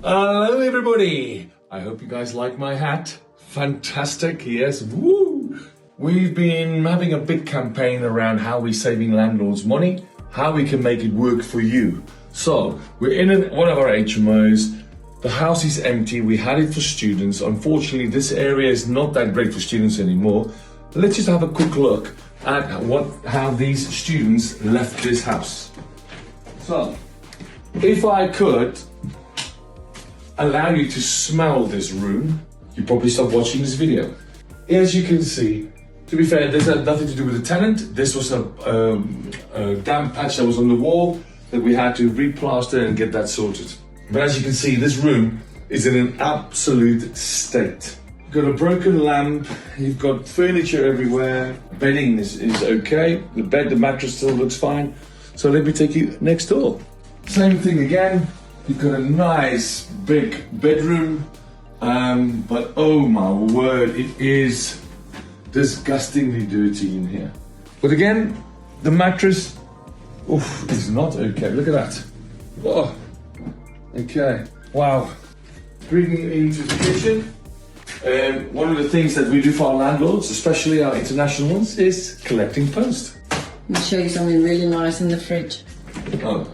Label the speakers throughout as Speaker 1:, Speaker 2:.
Speaker 1: Hello everybody! I hope you guys like my hat. Fantastic, yes, woo! We've been having a big campaign around how we're saving landlords money, how we can make it work for you. So, we're in one of our HMOs. The house is empty, we had it for students. Unfortunately, this area is not that great for students anymore. Let's just have a quick look at how these students left this house. So, if I could allow you to smell this room, you probably stop watching this video. As you can see, to be fair, this had nothing to do with the tenant. This was a damp patch that was on the wall that we had to replaster and get that sorted. But as you can see, this room is in an absolute state. You've got a broken lamp, you've got furniture everywhere, bedding is okay, the mattress still looks fine. So let me take you next door. Same thing again. You've got a nice big bedroom, but oh my word, it is disgustingly dirty in here. But again, the mattress, is not okay. Look at that. Oh, okay, wow. Bringing into the kitchen. One of the things that we do for our landlords, especially our international ones, is collecting post.
Speaker 2: Let me show you something really nice in the fridge.
Speaker 1: Oh.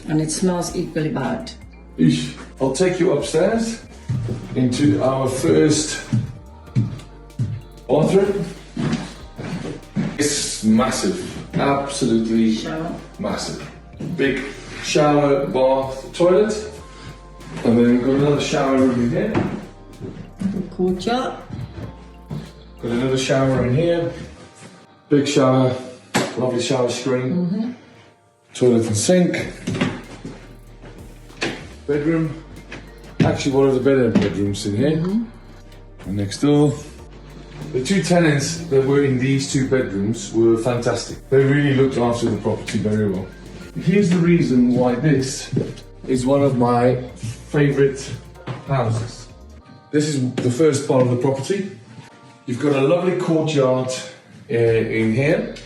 Speaker 2: And it smells equally bad.
Speaker 1: I'll take you upstairs into our first bathroom. It's massive, absolutely massive. Big shower, bath, toilet, and then we've got another shower room in here.
Speaker 2: Courtyard.
Speaker 1: Got another shower in here. Big shower, lovely shower screen. Toilet and sink. Bedroom. Actually, one of the better bedrooms in here. And next door. The two tenants that were in these two bedrooms were fantastic. They really looked after the property very well. Here's the reason why this is one of my favorite houses. This is the first part of the property. You've got a lovely courtyard in here,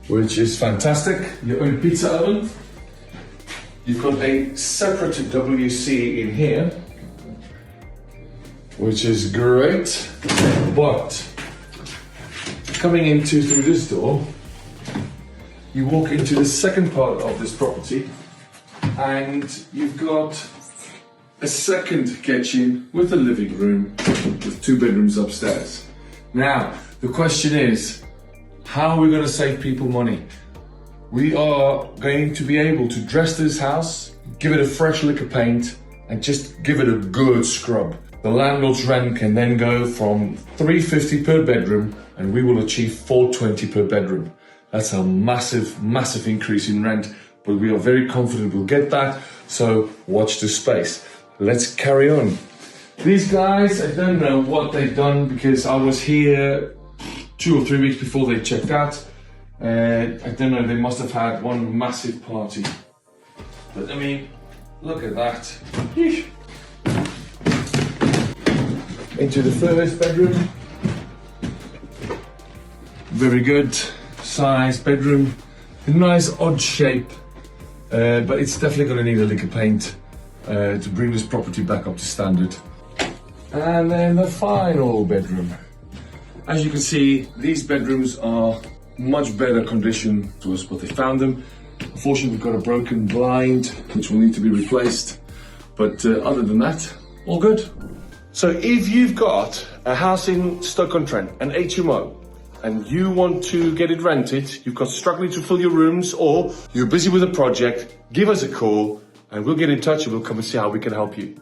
Speaker 1: which is fantastic. Your own pizza oven. You've got a separate WC in here, which is great. But coming into through this door, you walk into the second part of this property, and you've got a second kitchen with a living room with two bedrooms upstairs. Now, the question is, how are we going to save people money? We are going to be able to dress this house, give it a fresh lick of paint, and just give it a good scrub. The landlord's rent can then go from $350 per bedroom, and we will achieve $420 per bedroom. That's a massive, massive increase in rent, but we are very confident we'll get that, so watch the space. Let's carry on. These guys, I don't know what they've done because I was here 2 or 3 weeks before they checked out. I don't know, they must have had one massive party. But I mean, look at that. Yeesh. Into the first bedroom. Very good size bedroom. A nice odd shape, but it's definitely going to need a lick of paint to bring this property back up to standard. And then the final bedroom. As you can see, these bedrooms are much better condition to us what they found them. Unfortunately, we've got a broken blind which will need to be replaced, but other than that, all good. So if you've got a house in Stoke-on-Trent, an HMO, and you want to get it rented, you've got struggling to fill your rooms, or you're busy with a project, give us a call and we'll get in touch and we'll come and see how we can help you.